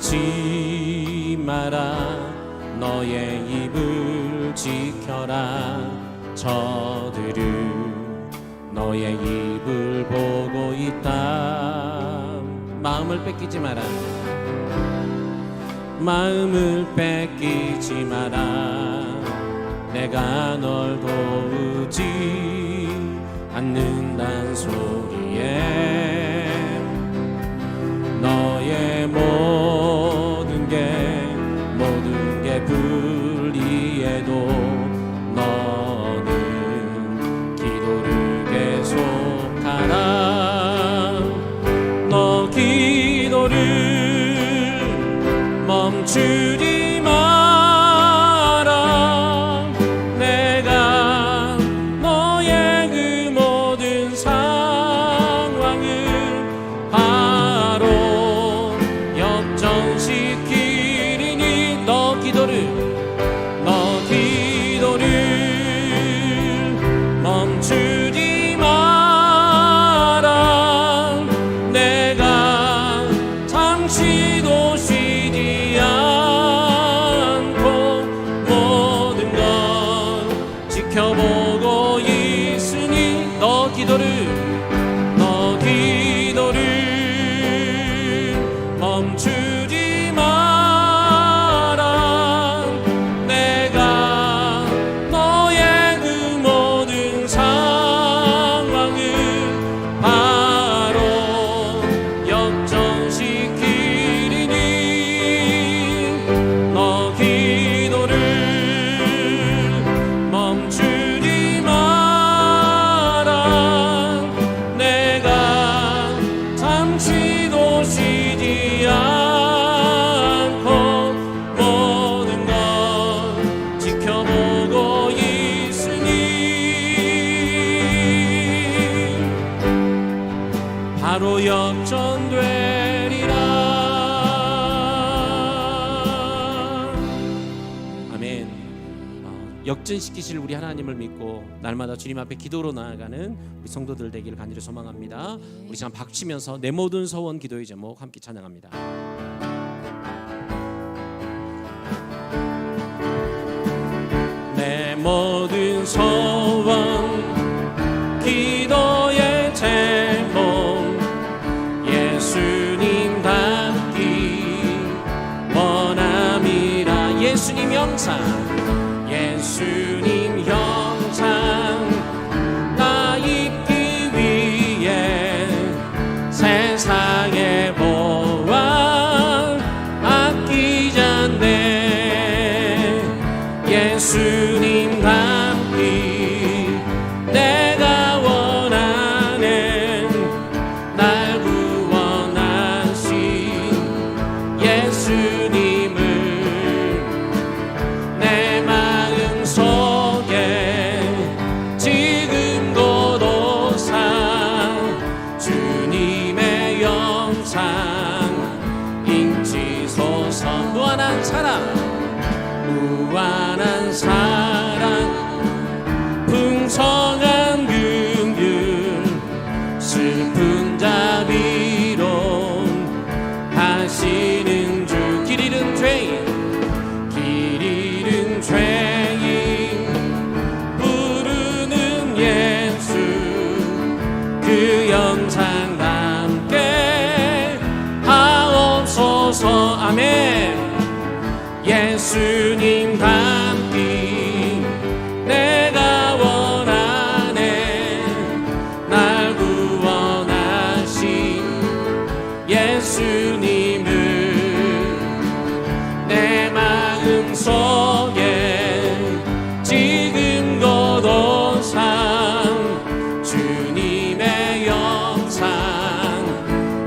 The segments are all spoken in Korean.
울지 마라. 너의 입을 지켜라. 저들은 너의 입을 보고 있다. 마음을 뺏기지 마라. 마음을 뺏기지 마라. 내가 널 도우지 않는단 소리에 너의 모든 게 불리해도 너는 기도를 계속하라. 너 기도를 멈추지 마라. 내가 너의 그 모든 상황을 바로 역전시키리니 너 기도를 멈추지 마라. 내가 잠시도 쉬지 않고 모든 걸 지켜보고 있으니 너 기도를 멈추지 마라. 내가 너의 그 모든 상황을 바로 역전시키리니 너 기도를 멈추지 마라. 내가 잠시도 쉬지 않고 모든 걸 지켜보고 있으니 바로 역전되리라. 아멘. 역전시키실 우리 하나님을 믿고 날마다 주님 앞에 기도로 나아가는 우리 성도들 되기를 간절히 소망합니다. 우리 시간 박치면서 내 모든 소원 기도의 제목 함께 찬양합니다. 내 모든 소원 기도의 제목 예수님 닮기 원함이라. 예수님 형상 나 입기 위해 세상의 보안 아끼지 않네. 예수님 닮기 내가 원하는 날 구원하신 예수님을 내 마음 속에 지금 고도상 주님의 영상 인치소서. 무한한 사랑 풍성한 긍휼 슬픈 자비론 하시는 주. 길 잃은 죄인 부르는 예수 그 영상 담게 하옵소서. 아멘. 예수님 닮기 내가 원하네. 날 구원하신 예수님을 내 마음 속에 지금 고도상 주님의 영상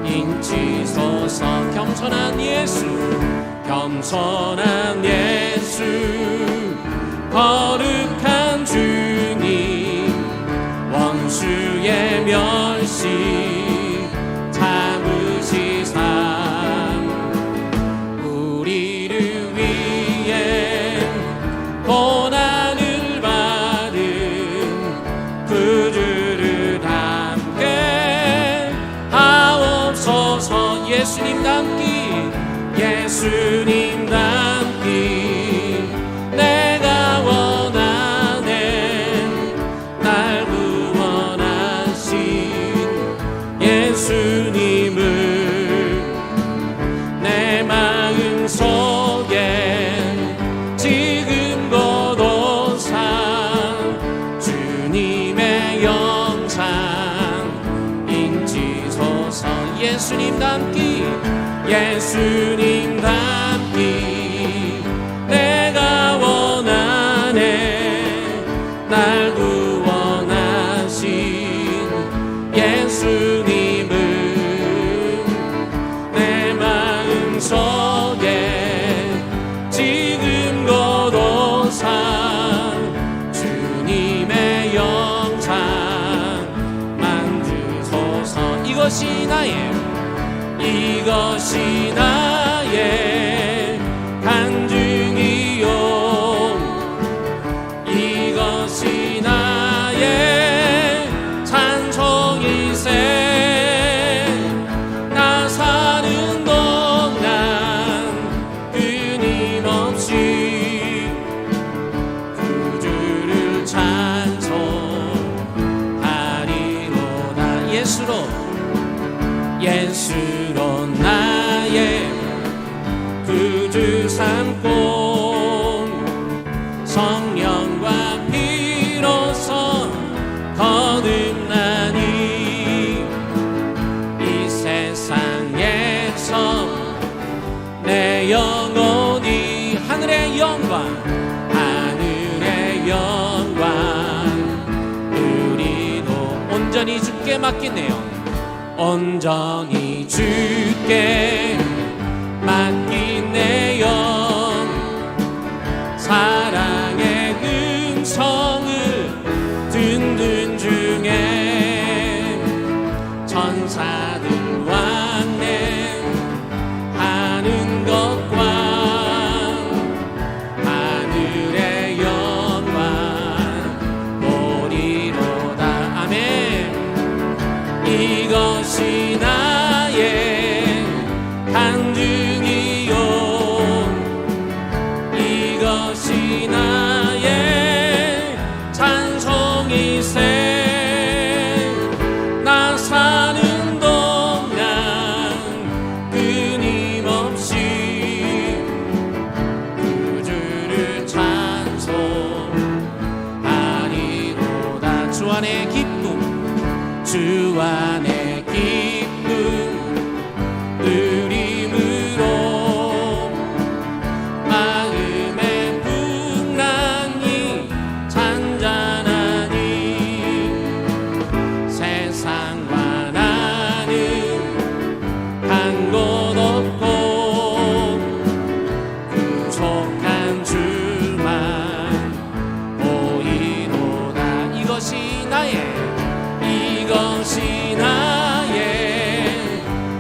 인치소서. 겸손한 예수 거룩한 주님 원수의 멸시 참으시사 우리를 위해 고난을 받은 구주를 함께 하옵소서. 예수님 닮기 예수님 닮기 내가 원하네. 날 구원하신 예수님을 내 마음속에 지금 고도상 주님의 영상 인지소서. 예수님 닮기 예수님 닮기 내가 원하네. 날 구원하신 예수님을 내 마음속에 지금 고도상 주님의 영상 만드소서. 이것이 나의 간증이요. 이것이 나의 찬송이세. 나 사는 동안 끊임없이 구주를 찬송하리로다. 예수로 나의 구주 삼고 성령과 피로써 거듭나니 이 세상에서 내 영혼이 하늘의 영광 우리도 온전히 주께 맡기네요. 온전히 주께 맡긴 내 영 사랑의 음성을 듣는 중에 천사들 왕래하는 것과 하늘의 영광 보리로다. 아멘. 이것이 나의 간증이요. 이것이 나의 찬송이세. 나 사는 동안 끊임없이 구주를 찬송하리로다. 주 안의 기쁨 주 안의 기쁨 누림으로 마음의 풍랑이 잔잔하니 세상과 나는 간 곳 없고 부족한 주만 보이로다. 이것이 나의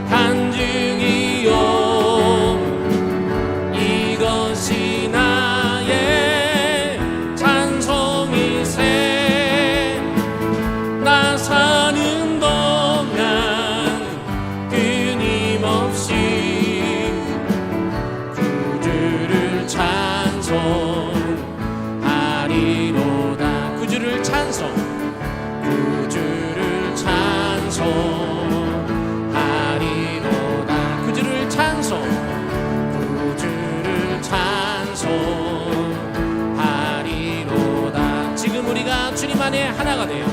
간증이요. 이것이 나의 찬송이세. 나 사는 동안 끊임없이 구주를 찬송하리로다. 구주를 찬송하리로다. 구주를 찬송하리로다. 지금 우리가 주님 안에 하나가 되어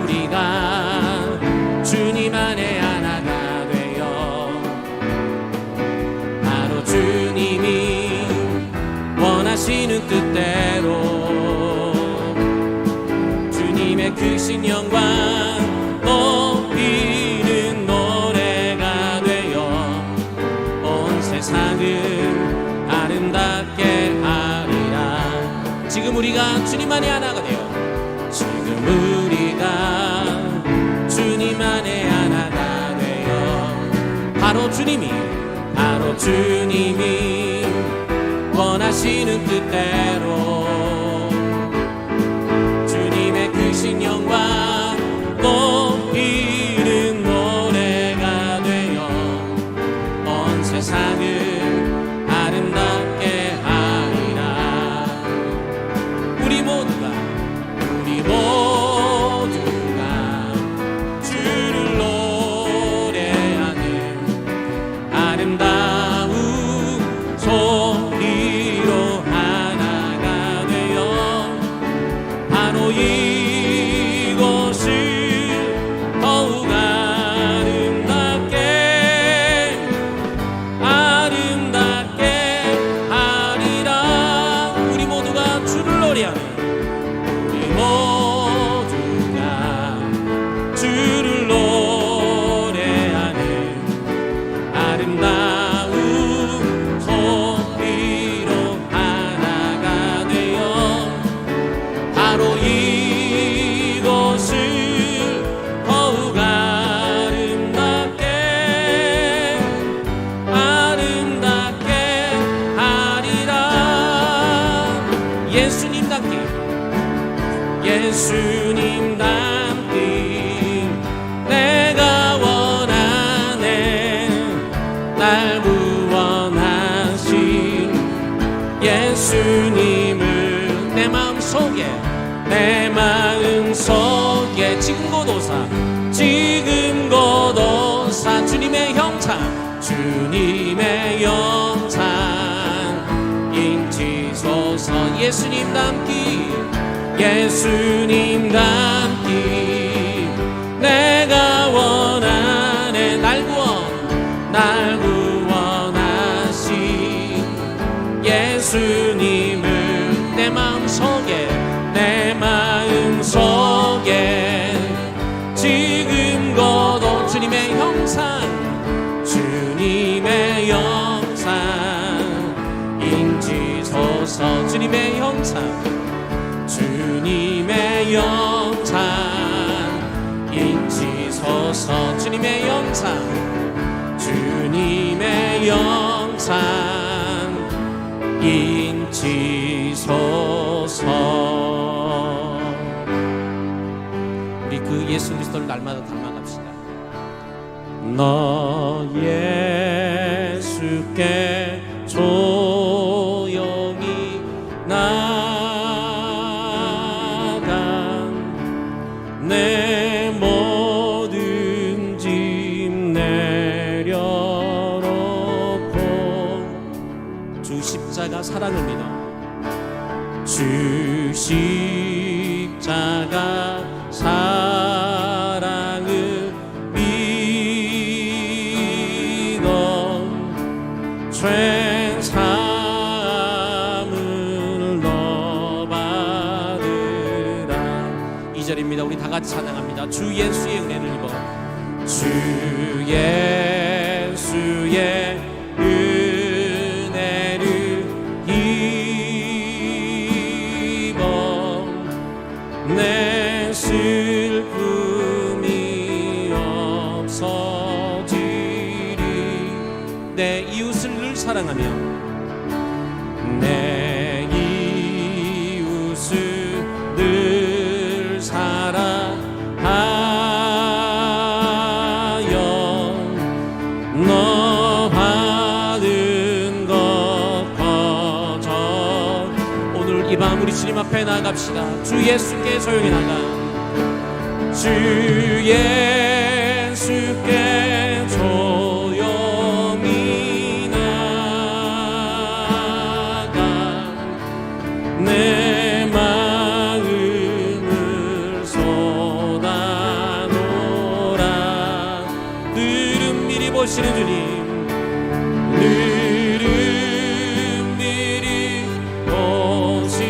우리가 주님 안에 하나가 되어 바로 주님이 원하시는 뜻대로 주님의 크신 영광 높이는 노래가 되어 온 세상을 아름답게 하리라. 지금 우리가 주님 안에 하나가 되어 지금 우리가 주님 안에 하나가 되어 바로 주님이 원하시는 뜻대로 주님의 크신 영광 높이는 노래가 되어 온 세상 주님의 형상, 주님의 형상 인치소서. 예수님 닮기, 예수님 닮기 내가 원하네. 날 구원하신 예수님을 내 마음속에 지금껏 주님의 형상, 주님의 형상 인치소서. 주님의 형상, 주님의 영상 인치소서. 주님의 영상, 주님의 영상 인치소서. 우리 그 예수 그리스도를 날마다 닮아갑시다. 너 예수께 조용히 내 모든 짐 내려놓고 주 십자가 사랑을 믿어. 주 십자가 사랑을 믿어. 죄 사함을 너 받으라. 2절입니다. 우리 다 같이 찬양합니다. 주 예수의 은혜를 입어. 주 예수의 은혜를 입어. 내 슬픔이 없어지리. 내 이웃을 늘 사랑하며 내 이웃을 늘 사랑하여 너 받은 것 거저. 오늘 이 밤 우리 주님 앞에 나아갑시다. 주 예수께 조용히 나가. 주 예수께 조용히 나가. 내 마음을 쏟아놓으라. 늘은 미리 보시는 주님, 늘은 미리 보시는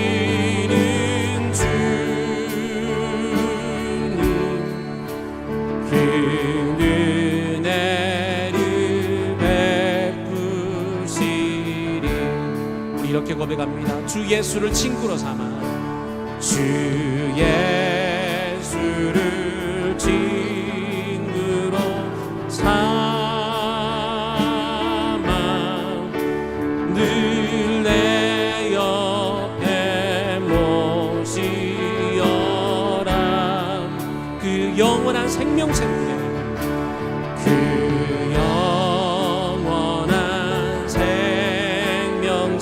주님, 그 은혜를 베푸시리. 우리 이렇게 고백합니다. 주 예수를 친구로 삼아. 주 예수를 친구로 삼아 늘 내 옆에 모시어라. 그 영원한 생명샘물에, 그 영원한 생명샘물에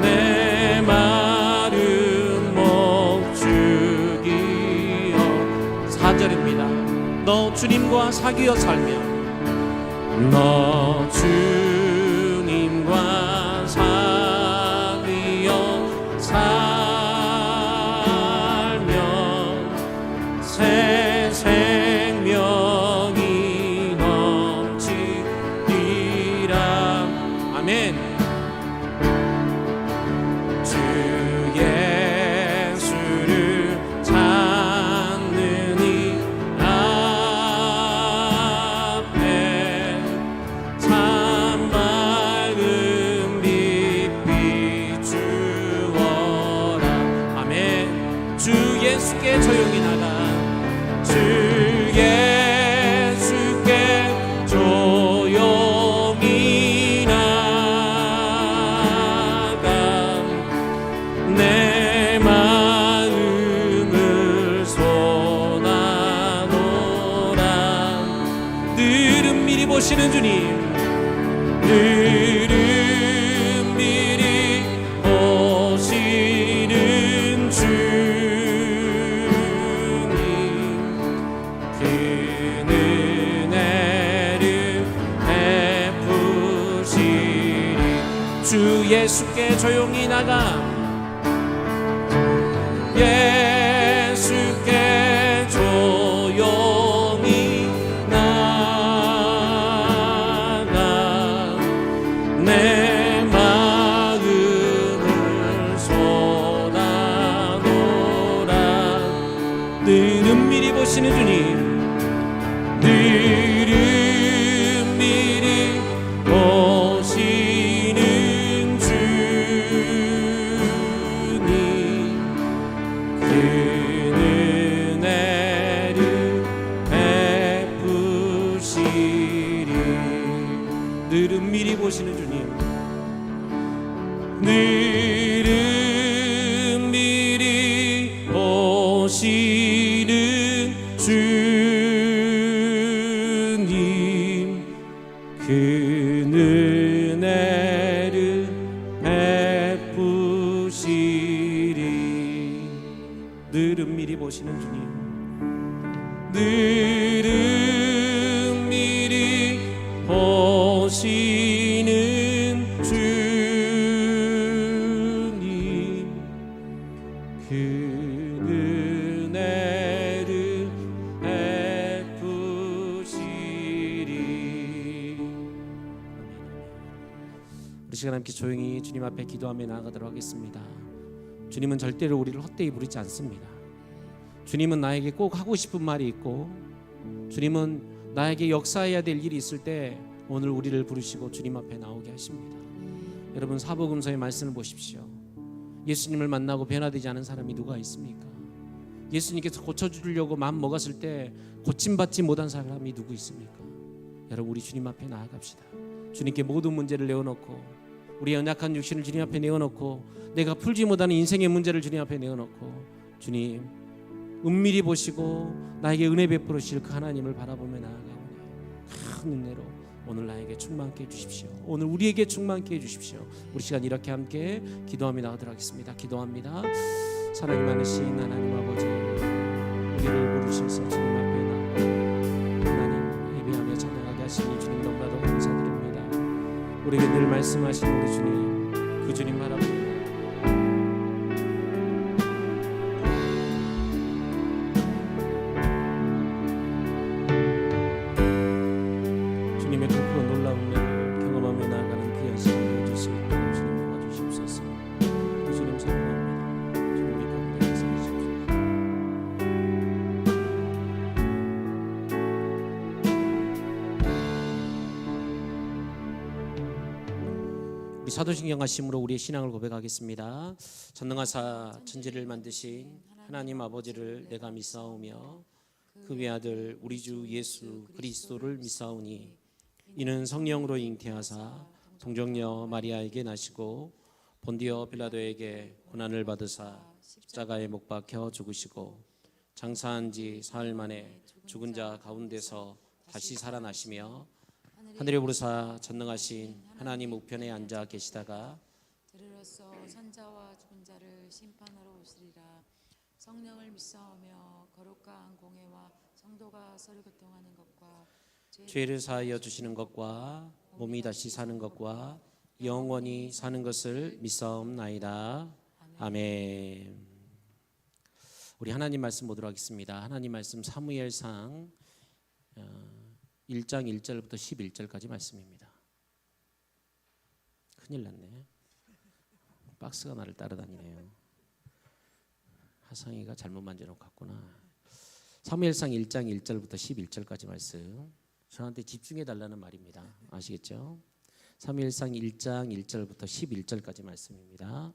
내 마른 목 죽이어. 4절입니다. 너 주님과 사귀어 살며, 너 주님과 사귀어 살며 새 생명이 넘치리라. 아멘. 주 예수를 찾는 이 앞에 참 밝은 빛 비추어라. 아멘. 주 예수께 조용히 나가. 주 예수께 조용히 나가. 내 마음을 쏟아놓으라. 늘은 미리 보시는 주님, 늘은 미리 보시는 주님, 예수께 조용히 나가 예수께 조용히 나가 내 마음을 쏟아놓으라. 늘 은밀히 보시는 주님, 늘 은밀히 보시는 주님, 그 은혜를 베푸시리. 늘 은밀히 보시는 주님, 늘 은밀히 보시는 주님, 그 은혜를 베푸시리. 늘 은밀히 보시는 주님, 늘 은밀히 보시는 주님, 그 은혜를 베푸시리. 우리 시간 함께 조용히 주님 앞에 기도하며 나아가도록 하겠습니다. 주님은 절대로 우리를 헛되이 부르지 않습니다. 주님은 나에게 꼭 하고 싶은 말이 있고, 주님은 나에게 역사해야 될 일이 있을 때 오늘 우리를 부르시고 주님 앞에 나오게 하십니다. 여러분, 사복음서의 말씀을 보십시오. 예수님을 만나고 변화되지 않은 사람이 누가 있습니까? 예수님께서 고쳐주려고 마음 먹었을 때 고침받지 못한 사람이 누구 있습니까? 여러분, 우리 주님 앞에 나아갑시다. 주님께 모든 문제를 내어놓고, 우리 연약한 육신을 주님 앞에 내어놓고, 내가 풀지 못하는 인생의 문제를 주님 앞에 내어놓고, 주님 은밀히 보시고 나에게 은혜 베풀어 주실 그 하나님을 바라보며 나아가오니 큰 은혜로 오늘 나에게 충만케 해주십시오. 오늘 우리에게 충만케 해주십시오. 우리 시간 이렇게 함께 기도하며 나가도록 하겠습니다. 기도합니다. 사랑이 많으신 하나님 아버지, 우리를 부르셔서 주님 앞에 나가 하나님 예배하며 찬양하게 하시니 주님 너무나도 감사드립니다. 우리에게 늘 말씀하신 우리 주님, 그 주님 바라봅니다. 주님의 크고 놀라운 은혜를 경험하며 나아가는 귀한 시간 되어줄 수 있도록 주님 도와주시옵소서. 그 주님 사랑합니다. 주님 믿고 말씀하십시오. 우리 사도신경 하심으로 우리의 신앙을 고백하겠습니다. 전능하사 천지를 만드신 하나님 아버지를 내가 믿사오며 그 외아들 우리 주 예수 그리스도를 믿사오니 이는 성령으로 잉태하사 동정녀 마리아에게 나시고 본디오 빌라도에게 고난을 받으사 십자가에 못 박혀 죽으시고 장사한 지 사흘 만에 죽은 자 가운데서 다시 살아나시며 하늘에 오르사 전능하신 하나님 우편에 앉아 계시다가 들으로써 산자와 죽은 자를 심판하러 오시리라. 성령을 믿사오며 거룩한 공회와 성도가 서로 교통하는 것과 죄를 사하여 주시는 것과 몸이 다시 사는 것과 영원히 사는 것을 믿사옵나이다. 아멘. 우리 하나님 말씀 보도록 하겠습니다. 하나님 말씀 사무엘상 1장 1절부터 11절까지 말씀입니다. 큰일 났네. 박스가 나를 따라다니네요. 하상이가 잘못 만져놓고 갔구나. 사무엘상 1장 1절부터 11절까지 말씀, 저한테 집중해 달라는 말입니다. 아시겠죠? 사무엘상 1장 1절부터 11절까지 말씀입니다.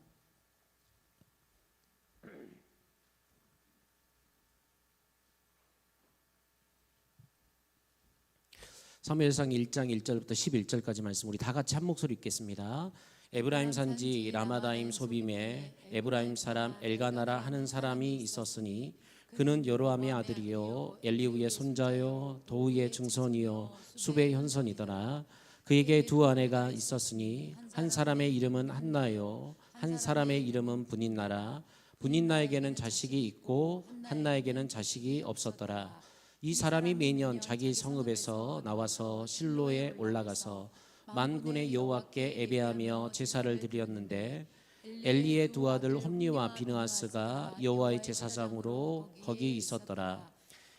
사무엘상 1장 1절부터 11절까지 말씀, 우리 다 같이 한 목소리 읽겠습니다. 에브라임 산지 라마다임 소빔에 에브라임 사람 엘가나라 하는 사람이 있었으니 그는 여로함의 아들이요 엘리후의 손자요 도우의 증손이요 수베의 현손이더라. 그에게 두 아내가 있었으니 한 사람의 이름은 한나요 한 사람의 이름은 분인나라. 분인나에게는 자식이 있고 한나에게는 자식이 없었더라. 이 사람이 매년 자기 성읍에서 나와서 실로에 올라가서 만군의 여호와께 예배하며 제사를 드렸는데 엘리의 두 아들 홈니와 비느하스가 여호와의 제사장으로 거기 있었더라.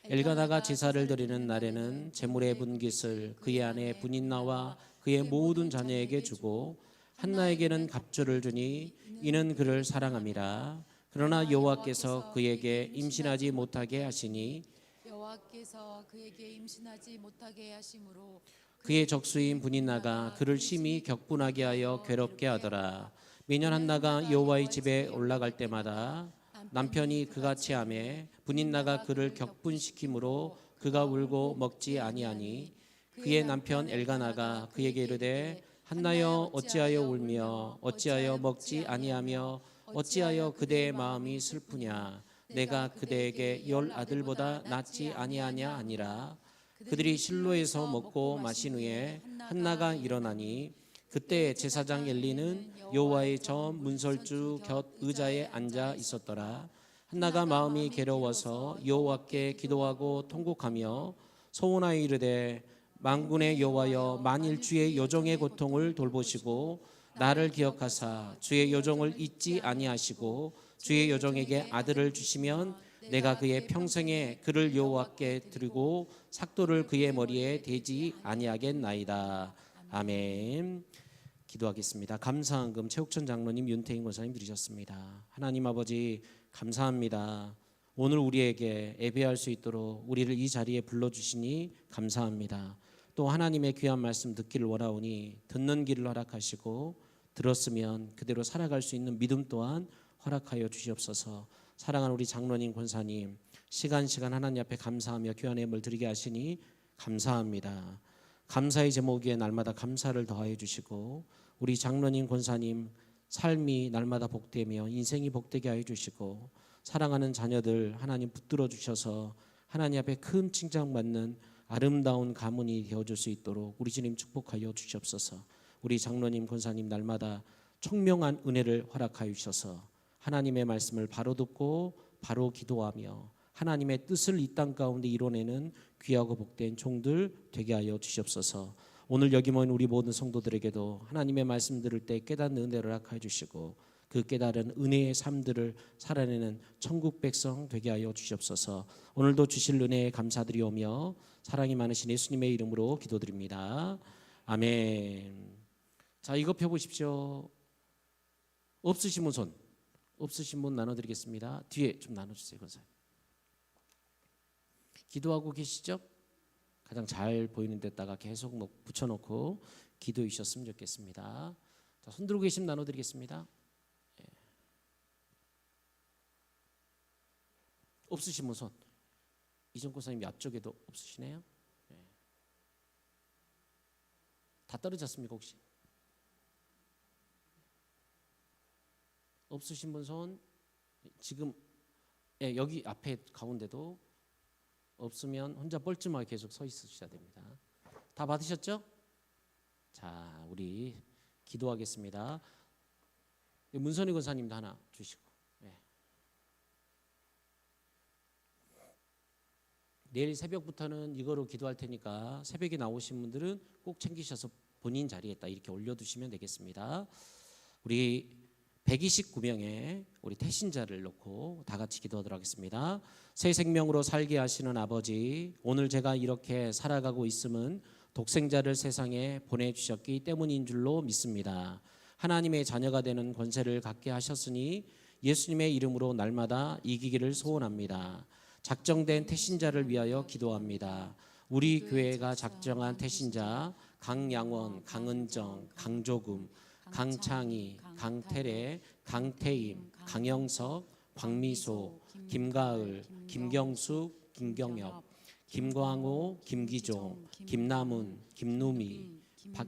엘가나가 제사를 드리는 날에는 제물의 분깃을 그의 아내 분인나와 그의 모든 자녀에게 주고 한나에게는 갑주를 주니 이는 그를 사랑함이라. 그러나 여호와께서 그에게 임신하지 못하게 하시니 여호와께서 그에게 임신하지 못하게 하심으로 그의 적수인 분인나가 그를 심히 격분하게 하여 괴롭게 하더라. 매년 한나가 여호와의 집에 올라갈 때마다 남편이 그같이 하매 분인나가 그를 격분시키므로 그가 울고 먹지 아니하니 그의 남편 엘가나가 그에게 이르되 한나여 어찌하여 울며 어찌하여 먹지 아니하며 어찌하여 그대의 마음이 슬프냐 내가 그대에게 10 아들보다 낫지 아니하냐 하니라. 그들이 실로에서 먹고 마신 후에 한나가 일어나니 그때 제사장 엘리는 여호와의 저 문설주 곁 의자에 앉아 있었더라. 한나가 마음이 괴로워서 여호와께 기도하고 통곡하며 소원하여 이르되 만군의 여호와여 만일 주의 여종의 고통을 돌보시고 나를 기억하사 주의 여종을 잊지 아니하시고 주의 여종에게 아들을 주시면 내가 그의 평생에 그를 여호와께 드리고 삭도를 그의 머리에 대지 아니하겠나이다. 아멘. 기도하겠습니다. 감사한 금 최욱천 장로님, 윤태인 권사님 드리셨습니다. 하나님 아버지 감사합니다. 오늘 우리에게 예배할 수 있도록 우리를 이 자리에 불러주시니 감사합니다. 또 하나님의 귀한 말씀 듣기를 원하오니 듣는 길을 허락하시고 들었으면 그대로 살아갈 수 있는 믿음 또한 허락하여 주시옵소서. 사랑하는 우리 장로님, 권사님, 시간 하나님 앞에 감사하며 귀한 예물 드리게 하시니 감사합니다. 감사의 제목에 날마다 감사를 더하여 주시고 우리 장로님, 권사님 삶이 날마다 복되며 인생이 복되게 하여 주시고 사랑하는 자녀들 하나님 붙들어 주셔서 하나님 앞에 큰 칭찬받는 아름다운 가문이 되어줄 수 있도록 우리 주님 축복하여 주시옵소서. 우리 장로님, 권사님 날마다 총명한 은혜를 허락하여 주셔서 하나님의 말씀을 바로 듣고 바로 기도하며 하나님의 뜻을 이 땅 가운데 이뤄내는 귀하고 복된 종들 되게 하여 주시옵소서. 오늘 여기 모인 우리 모든 성도들에게도 하나님의 말씀 들을 때 깨닫는 은혜를 허락하여 주시고 그 깨달은 은혜의 삶들을 살아내는 천국 백성 되게 하여 주시옵소서. 오늘도 주실 은혜에 감사드리오며 사랑이 많으신 예수님의 이름으로 기도드립니다. 아멘. 자, 이거 펴보십시오. 없으신 분 손. 없으신 분 나눠드리겠습니다. 뒤에 좀 나눠주세요, 권사님. 기도하고 계시죠? 가장 잘 보이는 데다가 계속 붙여놓고 기도해 주셨으면 좋겠습니다. 자, 손 들고 계시면 나눠드리겠습니다. 예. 없으신 분 손. 이정 권사님 앞쪽에도 없으시네요. 예. 다 떨어졌습니까 혹시? 없으신 분 손. 지금 예, 여기 앞에 가운데도 없으면 혼자 뻘쭘하게 계속 서 있으셔야 됩니다. 다 받으셨죠? 자, 우리 기도하겠습니다. 문선희 권사님도 하나 주시고. 예. 내일 새벽부터는 이거로 기도할 테니까 새벽에 나오신 분들은 꼭 챙기셔서 본인 자리에 딱 이렇게 올려두시면 되겠습니다. 우리 129명의 우리 태신자를 놓고 다 같이 기도하도록 하겠습니다. 새 생명으로 살게 하시는 아버지, 오늘 제가 이렇게 살아가고 있음은 독생자를 세상에 보내주셨기 때문인 줄로 믿습니다. 하나님의 자녀가 되는 권세를 갖게 하셨으니 예수님의 이름으로 날마다 이기기를 소원합니다. 작정된 태신자를 위하여 기도합니다. 우리 교회가 작정한 태신자 강양원, 강은정, 강조금, 강창희, 강태래, 강태임, 강영석, 광미소, 김가을, 김경숙, 김경엽, 김광호, 김기종, 김남훈, 김누미,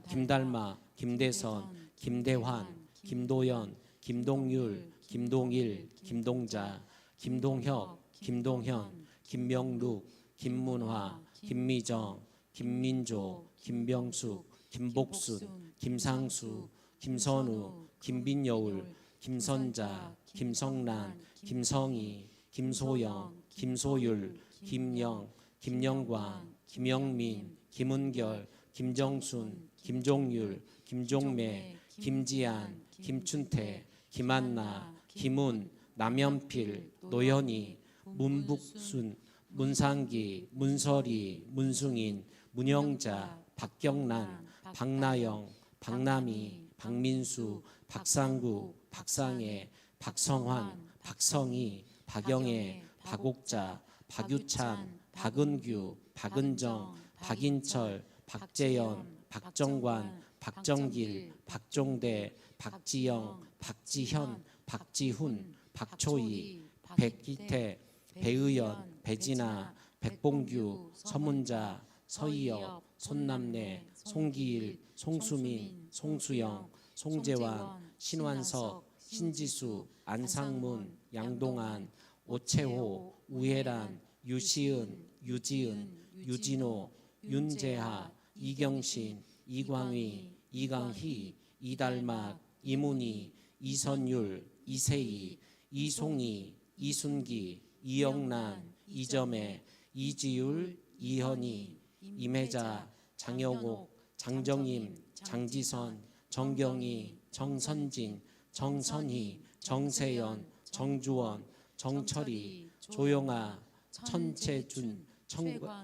김달마, 김대선, 김대환, 김도연, 김동율, 김동일, 김동자, 김동혁, 김동현, 김명룩, 김문화, 김미정, 김민조, 김병숙, 김복순, 김상수, 김선우, 김빈여울, 김선자, 김성란, 김성희, 김소영, 김소율, 김영, 김영광, 김영민, 김은결, 김정순, 김종률, 김종매, 김지한, 김춘태, 김한나, 김운, 남연필, 노현희, 문북순, 문상기, 문설이, 문승인, 문영자, 박경란, 박나영, 박남희, 박민수, 박상구, 박상혜, 박성환, 박성희, 박영애, 박옥자, 박유찬, 박은규, 박은정, 박인철, 박재현, 박정관, 박정길, 박종대, 박지영, 박지현, 박지훈, 박초희, 백기태, 배의연, 배진아, 백봉규, 서문자, 서희엽, 손남래, 송기일, 송수민, 송수영, 송재환, 신완석, 신지수, 안상문, 양동안, 오채호, 우혜란, 유시은, 유지은, 유진호, 윤재하, 이경신, 이광희, 이강희, 이달막, 이문희, 이선율, 이세희, 이송희, 이순기, 이영란, 이점애, 이지율, 이현희, 임혜자, 장영옥, 장정임, 장지선, 정경희, 정선진, 정선희, 정세연, 정주원, 정철이, 조영아, 천채준,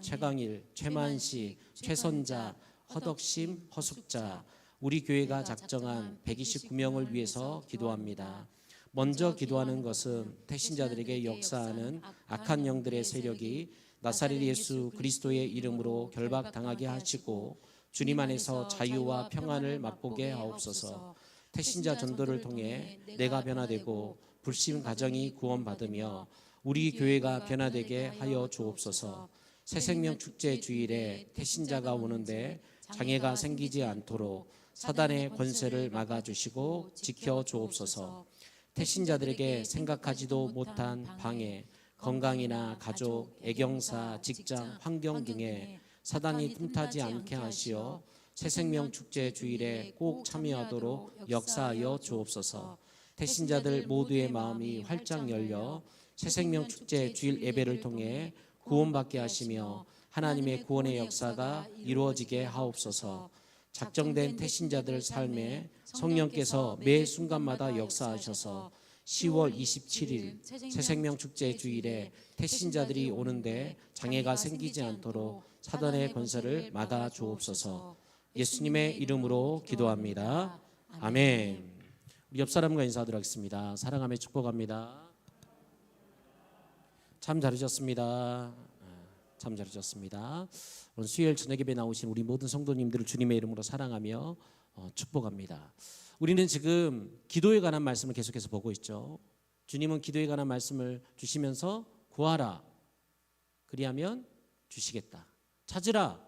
최강일, 최만식, 최선자, 허덕심, 허숙자, 우리 교회가 작정한 129명을 위해서 기도합니다. 먼저 기도하는 것은 태신자들에게 역사하는 악한 영들의 세력이 나사렛 예수 그리스도의 이름으로 결박당하게 하시고 주님 안에서 자유와 평안을 맛보게 하옵소서. 태신자 전도를 통해 내가 변화되고 불신 가정이 구원받으며 우리 교회가 변화되게 하여 주옵소서. 새생명 축제 주일에 태신자가 오는데 장애가 생기지 않도록 사단의 권세를 막아주시고 지켜 주옵소서. 태신자들에게 생각하지도 못한 방해, 건강이나 가족, 애경사, 직장, 환경 등에 사단이 틈타지 않게 하시어 새생명 축제 주일에 꼭 참여하도록 역사하여 주옵소서. 태신자들 모두의 마음이 활짝 열려 새생명 축제 주일 예배를 통해 구원받게 하시며 하나님의 구원의 역사가 이루어지게 하옵소서. 작정된 태신자들 삶에 성령께서 매 순간마다 역사하셔서 10월 27일 새생명 축제 주일에 태신자들이 오는데 장애가 생기지 않도록 사단의 권세를 막아 주옵소서. 예수님의 이름으로 기도합니다. 아멘. 우리 옆 사람과 인사하도록 하겠습니다. 사랑하며 축복합니다. 참 잘하셨습니다. 참 잘하셨습니다. 오늘 수요일 저녁 예배 나오신 우리 모든 성도님들을 주님의 이름으로 사랑하며 축복합니다. 우리는 지금 기도에 관한 말씀을 계속해서 보고 있죠. 주님은 기도에 관한 말씀을 주시면서 구하라 그리하면 주시겠다. 찾으라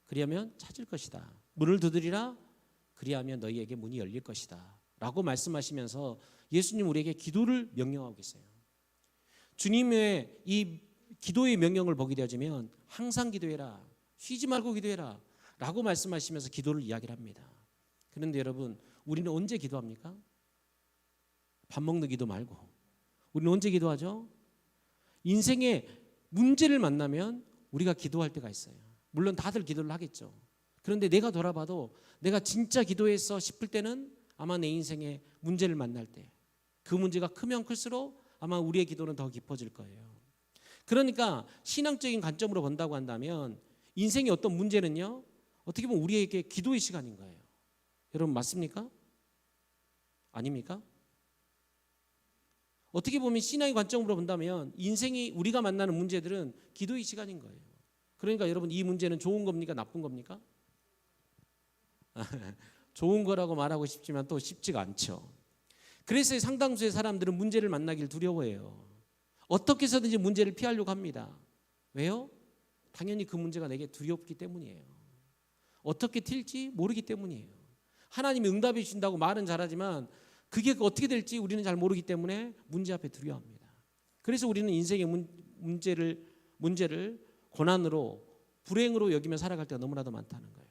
그리하면 찾을 것이다. 문을 두드리라 그리하면 너희에게 문이 열릴 것이다 라고 말씀하시면서 예수님 우리에게 기도를 명령하고 계세요. 주님의 이 기도의 명령을 보게 되어지면 항상 기도해라, 쉬지 말고 기도해라 라고 말씀하시면서 기도를 이야기를 합니다. 그런데 여러분 우리는 언제 기도합니까? 밥 먹는 기도 말고 우리는 언제 기도하죠? 인생의 문제를 만나면 우리가 기도할 때가 있어요. 물론 다들 기도를 하겠죠. 그런데 내가 돌아봐도 내가 진짜 기도했어 싶을 때는 아마 내 인생의 문제를 만날 때 그 문제가 크면 클수록 아마 우리의 기도는 더 깊어질 거예요. 그러니까 신앙적인 관점으로 본다고 한다면 인생의 어떤 문제는요 어떻게 보면 우리에게 기도의 시간인 거예요. 여러분 맞습니까? 아닙니까? 어떻게 보면 신앙의 관점으로 본다면 인생이 우리가 만나는 문제들은 기도의 시간인 거예요. 그러니까 여러분 이 문제는 좋은 겁니까? 나쁜 겁니까? 좋은 거라고 말하고 싶지만 또 쉽지가 않죠. 그래서 상당수의 사람들은 문제를 만나길 두려워해요. 어떻게 해서든지 문제를 피하려고 합니다. 왜요? 당연히 그 문제가 내게 두렵기 때문이에요. 어떻게 튈지 모르기 때문이에요. 하나님이 응답해 주신다고 말은 잘하지만 그게 어떻게 될지 우리는 잘 모르기 때문에 문제 앞에 두려워합니다. 그래서 우리는 인생의 문제를 고난으로 불행으로 여기며 살아갈 때가 너무나도 많다는 거예요.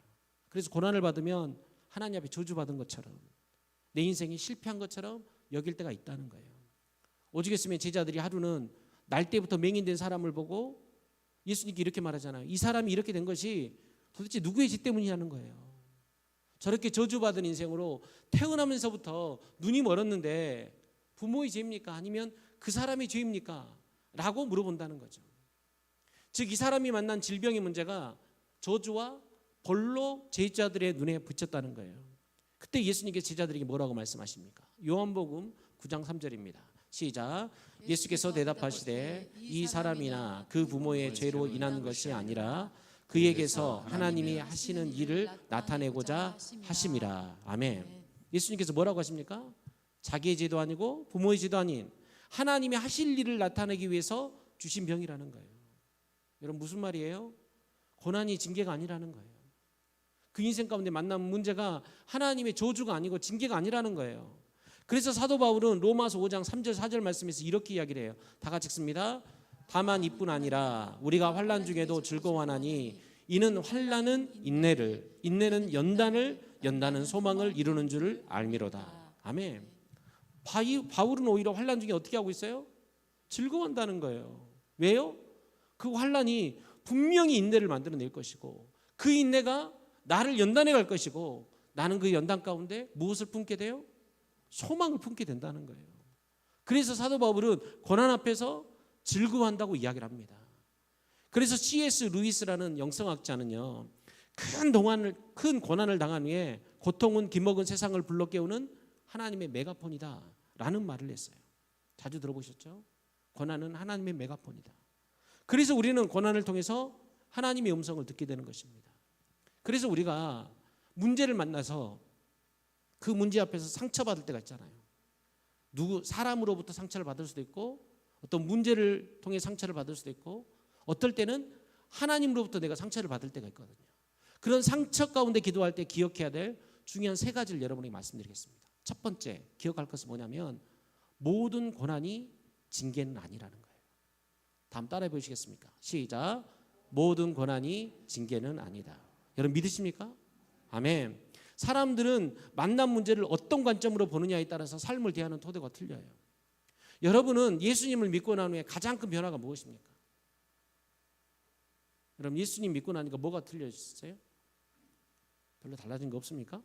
그래서 고난을 받으면 하나님 앞에 저주받은 것처럼 내 인생이 실패한 것처럼 여길 때가 있다는 거예요. 오죽했으면 제자들이 하루는 날 때부터 맹인된 사람을 보고 예수님께 이렇게 말하잖아요. 이 사람이 이렇게 된 것이 도대체 누구의 죄 때문이냐는 거예요. 저렇게 저주받은 인생으로 태어나면서부터 눈이 멀었는데 부모의 죄입니까? 아니면 그 사람의 죄입니까? 라고 물어본다는 거죠. 즉 이 사람이 만난 질병의 문제가 저주와 벌로 제자들의 눈에 비쳤다는 거예요. 그때 예수님께서 제자들에게 뭐라고 말씀하십니까? 요한복음 9장 3절입니다. 시작. 예수께서 대답하시되 이 사람이나 그 부모의 죄로 인한 것이 아니라 그에게서 하나님이 하시는 일을 나타내고자 하심이라. 아멘. 예수님께서 뭐라고 하십니까? 자기의 죄도 아니고 부모의 죄도 아닌 하나님이 하실 일을 나타내기 위해서 주신 병이라는 거예요. 여러분 무슨 말이에요? 고난이 징계가 아니라는 거예요. 그 인생 가운데 만난 문제가 하나님의 저주가 아니고 징계가 아니라는 거예요. 그래서 사도 바울은 로마서 5장 3절 4절 말씀에서 이렇게 이야기를 해요. 다 같이 읽습니다. 다만 이뿐 아니라 우리가 환난 중에도 즐거워하나니 이는 환난은 인내를, 인내는 연단을, 연단은 소망을 이루는 줄을 알미로다. 아멘. 바울은 오히려 환난 중에 어떻게 하고 있어요? 즐거워한다는 거예요. 왜요? 그 환난이 분명히 인내를 만들어낼 것이고 그 인내가 나를 연단해 갈 것이고 나는 그 연단 가운데 무엇을 품게 돼요? 소망을 품게 된다는 거예요. 그래서 사도 바울은 고난 앞에서 즐거워한다고 이야기를 합니다. 그래서 C.S. 루이스라는 영성학자는요, 큰 고난을 당한 후에 고통은 기먹은 세상을 불러 깨우는 하나님의 메가폰이다 라는 말을 했어요. 자주 들어보셨죠? 고난은 하나님의 메가폰이다. 그래서 우리는 고난을 통해서 하나님의 음성을 듣게 되는 것입니다. 그래서 우리가 문제를 만나서 그 문제 앞에서 상처받을 때가 있잖아요. 사람으로부터 상처를 받을 수도 있고 어떤 문제를 통해 상처를 받을 수도 있고 어떨 때는 하나님으로부터 내가 상처를 받을 때가 있거든요. 그런 상처 가운데 기도할 때 기억해야 될 중요한 3가지를 여러분에게 말씀드리겠습니다. 첫 번째 기억할 것은 뭐냐면 모든 고난이 징계는 아니라는 거예요. 다음 따라해 보시겠습니까? 시작. 모든 고난이 징계는 아니다. 여러분 믿으십니까? 아멘. 사람들은 만난 문제를 어떤 관점으로 보느냐에 따라서 삶을 대하는 토대가 틀려요. 여러분은 예수님을 믿고 난 후에 가장 큰 변화가 무엇입니까? 여러분 예수님 믿고 나니까 뭐가 틀려졌어요? 별로 달라진 거 없습니까?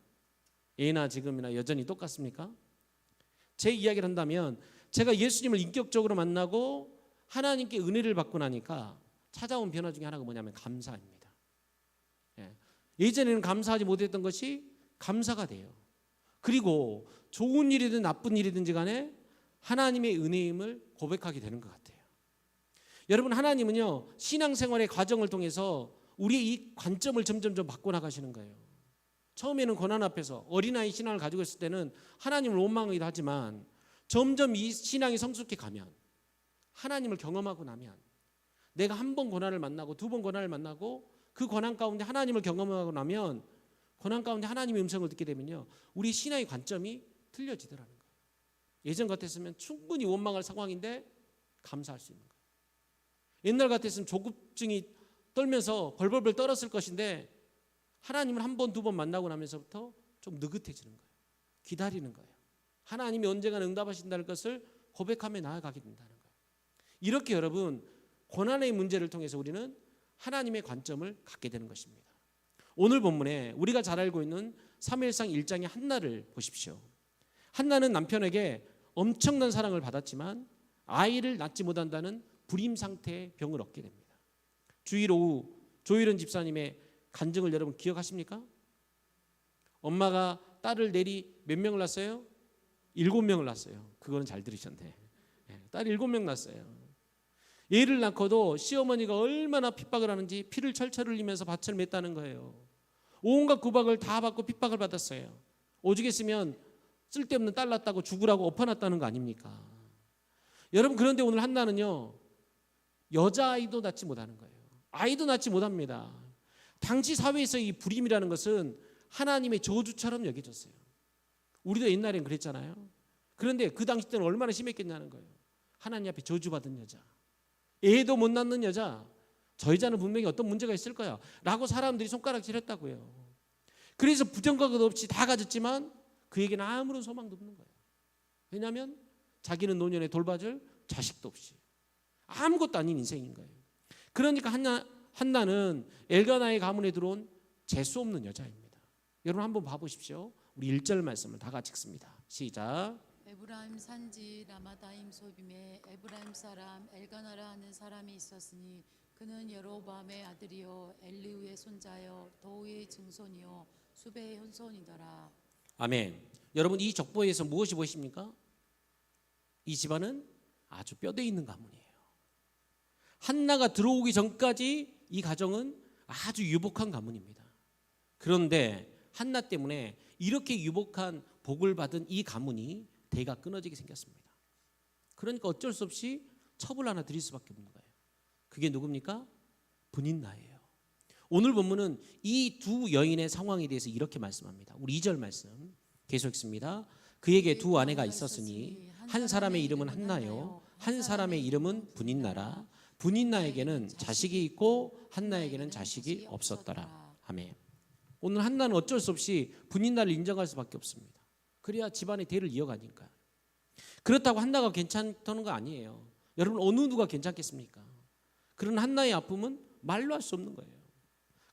예나 지금이나 여전히 똑같습니까? 제 이야기를 한다면 제가 예수님을 인격적으로 만나고 하나님께 은혜를 받고 나니까 찾아온 변화 중에 하나가 뭐냐면 감사입니다. 예전에는 감사하지 못했던 것이 감사가 돼요. 그리고 좋은 일이든 나쁜 일이든지 간에 하나님의 은혜임을 고백하게 되는 것 같아요. 여러분 하나님은요 신앙생활의 과정을 통해서 우리의 이 관점을 점점 바꿔나가시는 거예요. 처음에는 고난 앞에서 어린아이 신앙을 가지고 있을 때는 하나님을 원망하기도 하지만 점점 이 신앙이 성숙해 가면 하나님을 경험하고 나면 내가 한 번 고난을 만나고 2번 고난을 만나고 그 고난 가운데 하나님을 경험하고 나면 고난 가운데 하나님의 음성을 듣게 되면요 우리 신앙의 관점이 틀려지더라는 거예요. 예전 같았으면 충분히 원망할 상황인데 감사할 수 있는 거예요. 옛날 같았으면 조급증이 떨면서 벌벌벌 떨었을 것인데 하나님을 한 번, 2번 만나고 나면서부터 좀 느긋해지는 거예요. 기다리는 거예요. 하나님이 언젠가 응답하신다는 것을 고백하며 나아가게 된다는 거예요. 이렇게 여러분 고난의 문제를 통해서 우리는 하나님의 관점을 갖게 되는 것입니다. 오늘 본문에 우리가 잘 알고 있는 사무엘상 1장의 한나를 보십시오. 한나는 남편에게 엄청난 사랑을 받았지만 아이를 낳지 못한다는 불임 상태의 병을 얻게 됩니다. 주일 오후 조일은 집사님의 간증을 여러분 기억하십니까? 엄마가 딸을 내리 몇 명을 낳았어요? 7명을 낳았어요. 그거는 잘 들으셨네. 딸 7명 낳았어요. 얘를 낳고도 시어머니가 얼마나 핍박을 하는지 피를 철철 흘리면서 밭을 맸다는 거예요. 온갖 구박을 다 받고 핍박을 받았어요. 오죽했으면 쓸데없는 딸 낳았다고 죽으라고 엎어놨다는 거 아닙니까? 여러분 그런데 오늘 한나는요 여자아이도 낳지 못하는 거예요. 아이도 낳지 못합니다. 당시 사회에서 이 불임이라는 것은 하나님의 저주처럼 여겨졌어요. 우리도 옛날엔 그랬잖아요. 그런데 그 당시 때는 얼마나 심했겠냐는 거예요. 하나님 앞에 저주받은 여자, 애도 못 낳는 여자, 저 여자는 분명히 어떤 문제가 있을 거야 라고 사람들이 손가락질했다고요. 그래서 부정과도 없이 다 가졌지만 그에게는 아무런 소망도 없는 거예요. 왜냐하면 자기는 노년에 돌봐줄 자식도 없이 아무것도 아닌 인생인 거예요. 그러니까 한나는 엘가나의 가문에 들어온 재수 없는 여자입니다. 여러분 한번 봐보십시오. 우리 1절 말씀을 다 같이 읽습니다. 시작. 에브라임 산지 라마다임 소빔에 에브라임 사람 엘가나라 하는 사람이 있었으니 그는 여로보암의 아들이요 엘리우의 손자요 도우의 증손이요 수베의 현손이더라. 아멘. 여러분 이 족보에서 무엇이 보이십니까? 이 집안은 아주 뼈대 있는 가문이에요. 한나가 들어오기 전까지 이 가정은 아주 유복한 가문입니다. 그런데 한나 때문에 이렇게 유복한 복을 받은 이 가문이 대가 끊어지게 생겼습니다. 그러니까 어쩔 수 없이 첩을 하나 드릴 수밖에 없는 거예요. 그게 누굽니까? 분인나예요. 오늘 본문은 이 두 여인의 상황에 대해서 이렇게 말씀합니다. 우리 2절 말씀 계속 읽습니다. 그에게 두 아내가 있었으니 한 사람의 이름은 한나요 한 사람의 이름은 분인나라. 분인나에게는 자식이 있고 한나에게는 자식이 없었더라. 아멘. 오늘 한나는 어쩔 수 없이 분인나를 인정할 수밖에 없습니다. 그래야 집안의 대를 이어가니까. 그렇다고 한나가 괜찮다는 거 아니에요. 여러분 어느 누가 괜찮겠습니까? 그런 한나의 아픔은 말로 할 수 없는 거예요.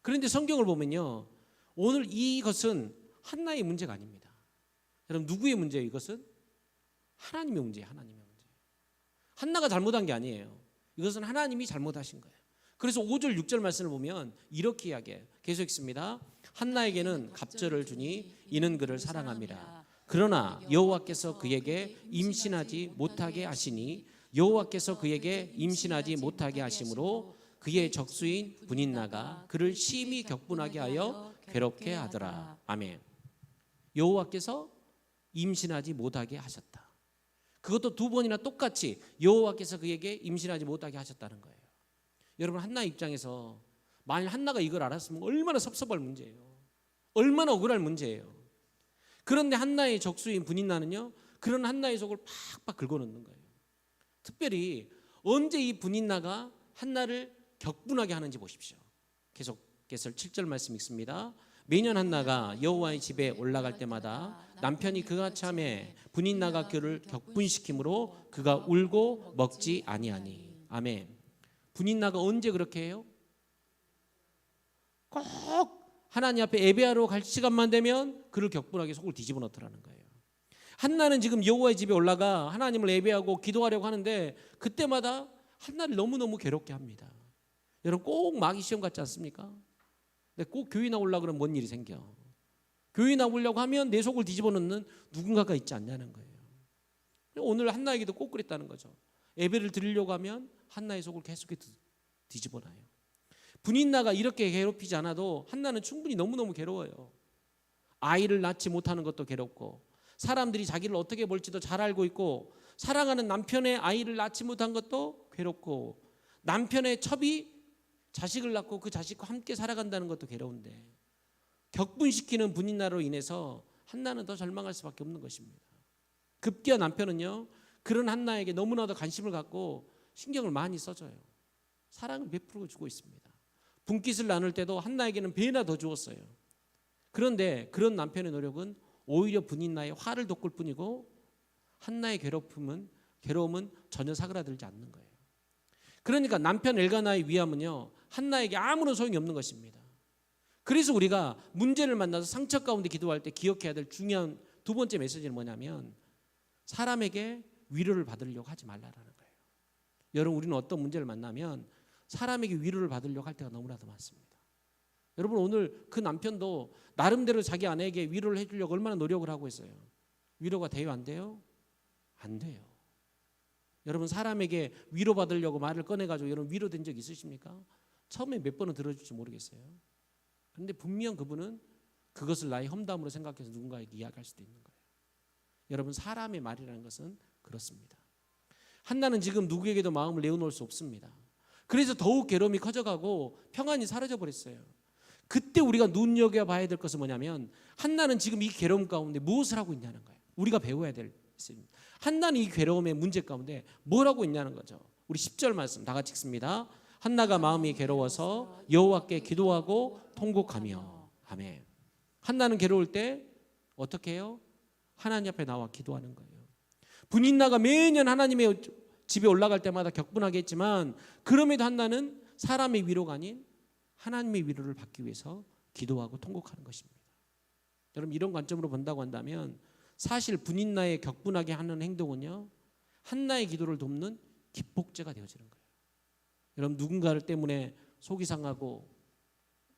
그런데 성경을 보면요, 오늘 이것은 한나의 문제가 아닙니다. 여러분 누구의 문제예요? 이것은 하나님의 문제예요. 하나님의 문제. 한나가 잘못한 게 아니에요. 이것은 하나님이 잘못하신 거예요. 그래서 5절 6절 말씀을 보면 이렇게 이야기해요. 계속 읽습니다. 한나에게는 갑절을 주니 이는 그를 사랑함이라. 그러나 여호와께서 그에게 임신하지 못하게 하시니 여호와께서 그에게 임신하지 못하게 하심으로 그의 적수인 분인나가 그를 심히 격분하게 하여 괴롭게 하더라. 아멘. 여호와께서 임신하지 못하게 하셨다. 그것도 두 번이나 똑같이 여호와께서 그에게 임신하지 못하게 하셨다는 거예요. 여러분 한나 입장에서 만일 한나가 이걸 알았으면 얼마나 섭섭할 문제예요. 얼마나 억울할 문제예요. 그런데 한나의 적수인 분인나는요, 그런 한나의 속을 팍팍 긁어놓는 거예요. 특별히 언제 이 분인나가 한나를 격분하게 하는지 보십시오. 계속해서 7절 말씀 읽습니다. 매년 한나가 여호와의 집에 올라갈 때마다 남편이 그가 참에 분인나가 그를 격분시키므로 그가 울고 먹지 아니하니. 아멘. 분인나가 언제 그렇게 해요? 꼭 하나님 앞에 예배하러 갈 시간만 되면 그를 격분하게 속을 뒤집어 놓더라는 거예요. 한나는 지금 여호와의 집에 올라가 하나님을 예배하고 기도하려고 하는데 그때마다 한나를 너무너무 괴롭게 합니다. 여러분 꼭 마귀 시험 같지 않습니까? 근데 꼭 교회 나오려고 그러면 뭔 일이 생겨. 교회 나오려고 하면 내 속을 뒤집어 놓는 누군가가 있지 않냐는 거예요. 오늘 한나에게도 꼭 그랬다는 거죠. 예배를 드리려고 하면 한나의 속을 계속 뒤집어 놔요. 분인나가 이렇게 괴롭히지 않아도 한나는 충분히 너무너무 괴로워요. 아이를 낳지 못하는 것도 괴롭고 사람들이 자기를 어떻게 볼지도 잘 알고 있고 사랑하는 남편의 아이를 낳지 못한 것도 괴롭고 남편의 첩이 자식을 낳고 그 자식과 함께 살아간다는 것도 괴로운데 격분시키는 분인나로 인해서 한나는 더 절망할 수밖에 없는 것입니다. 급기야 남편은요, 그런 한나에게 너무나도 관심을 갖고 신경을 많이 써줘요. 사랑을 베풀어 주고 있습니다. 분깃을 나눌 때도 한나에게는 배나 더 주었어요. 그런데 그런 남편의 노력은 오히려 분인나의 화를 돋굴 뿐이고 한나의 괴로움은 전혀 사그라들지 않는 거예요. 그러니까 남편 엘가나의 위함은요, 한나에게 아무런 소용이 없는 것입니다. 그래서 우리가 문제를 만나서 상처 가운데 기도할 때 기억해야 될 중요한 두 번째 메시지는 뭐냐면 사람에게 위로를 받으려고 하지 말라라는 거예요. 여러분 우리는 어떤 문제를 만나면 사람에게 위로를 받으려고 할 때가 너무나도 많습니다. 여러분 오늘 그 남편도 나름대로 자기 아내에게 위로를 해주려고 얼마나 노력을 하고 있어요. 위로가 돼요? 안 돼요? 안 돼요. 여러분 사람에게 위로받으려고 말을 꺼내가지고 여러분 위로된 적 있으십니까? 처음에 몇 번은 들어줄지 모르겠어요. 그런데 분명 그분은 그것을 나의 험담으로 생각해서 누군가에게 이야기할 수도 있는 거예요. 여러분 사람의 말이라는 것은 그렇습니다. 한나는 지금 누구에게도 마음을 내어놓을 수 없습니다. 그래서 더욱 괴로움이 커져가고 평안이 사라져 버렸어요. 그때 우리가 눈여겨봐야 될 것은 뭐냐면 한나는 지금 이 괴로움 가운데 무엇을 하고 있냐는 거예요. 우리가 배워야 될 것입니다. 한나는 이 괴로움의 문제 가운데 뭘 하고 있냐는 거죠. 우리 10절 말씀 다 같이 읽습니다. 한나가 마음이 괴로워서 여호와께 기도하고 통곡하며. 아멘. 한나는 괴로울 때 어떻게 해요? 하나님 앞에 나와 기도하는 거예요. 분인나가 매년 하나님의 집에 올라갈 때마다 격분하게 했지만 그럼에도 한나는 사람의 위로가 아닌 하나님의 위로를 받기 위해서 기도하고 통곡하는 것입니다. 여러분 이런 관점으로 본다고 한다면 사실 분인나에 격분하게 하는 행동은요, 한나의 기도를 돕는 기폭제가 되어지는 거예요. 여러분 누군가를 때문에 속이 상하고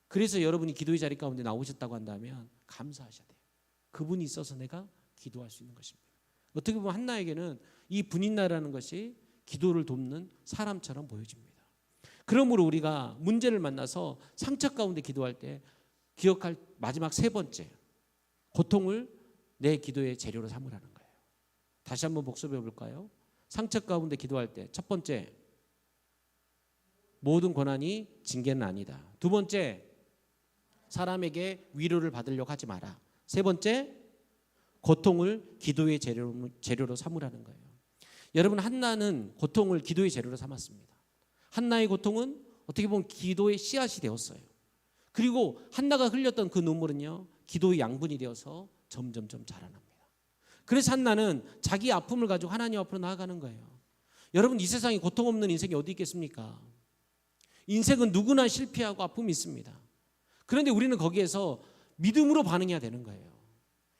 그래서 여러분이 기도의 자리 가운데 나오셨다고 한다면 감사하셔야 돼요. 그분이 있어서 내가 기도할 수 있는 것입니다. 어떻게 보면 한나에게는 이 분인나라는 것이 기도를 돕는 사람처럼 보여집니다. 그러므로 우리가 문제를 만나서 상처 가운데 기도할 때 기억할 마지막 세 번째, 고통을 내 기도의 재료로 삼으라는 거예요. 다시 한번 복습해 볼까요? 상처 가운데 기도할 때 첫 번째, 모든 고난이 징계는 아니다. 두 번째, 사람에게 위로를 받으려고 하지 마라. 세 번째, 고통을 기도의 재료로 삼으라는 거예요. 여러분 한나는 고통을 기도의 재료로 삼았습니다. 한나의 고통은 어떻게 보면 기도의 씨앗이 되었어요. 그리고 한나가 흘렸던 그 눈물은요, 기도의 양분이 되어서 점점점 자라납니다. 그래서 한나는 자기 아픔을 가지고 하나님 앞으로 나아가는 거예요. 여러분 이 세상에 고통 없는 인생이 어디 있겠습니까? 인생은 누구나 실패하고 아픔이 있습니다. 그런데 우리는 거기에서 믿음으로 반응해야 되는 거예요.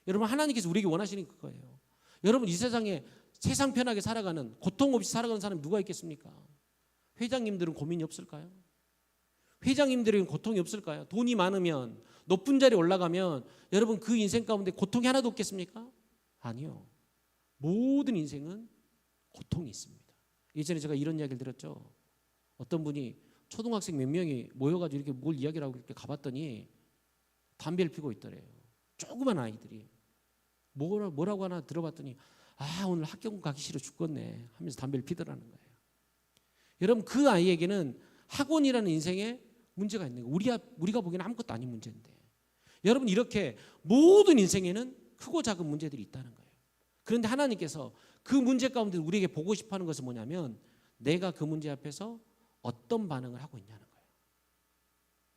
여러분 하나님께서 우리에게 원하시는 그거예요. 여러분 이 세상에 세상 편하게 살아가는, 고통 없이 살아가는 사람이 누가 있겠습니까? 회장님들은 고민이 없을까요? 회장님들에게는 고통이 없을까요? 돈이 많으면, 높은 자리에 올라가면 여러분 그 인생 가운데 고통이 하나도 없겠습니까? 아니요. 모든 인생은 고통이 있습니다. 예전에 제가 이런 이야기를 들었죠. 어떤 분이 초등학생 몇 명이 모여가지고 이렇게 뭘 이야기를 하고 이렇게 가봤더니 담배를 피고 있더래요. 조그만 아이들이. 뭐라고 하나 들어봤더니 오늘 학교 가기 싫어 죽겠네 하면서 담배를 피더라는 거예요. 여러분 그 아이에게는 학원이라는 인생에 문제가 있는 거예요. 우리가 보기에는 아무것도 아닌 문제인데, 여러분 이렇게 모든 인생에는 크고 작은 문제들이 있다는 거예요. 그런데 하나님께서 그 문제 가운데 우리에게 보고 싶어하는 것은 뭐냐면 내가 그 문제 앞에서 어떤 반응을 하고 있냐는 거예요.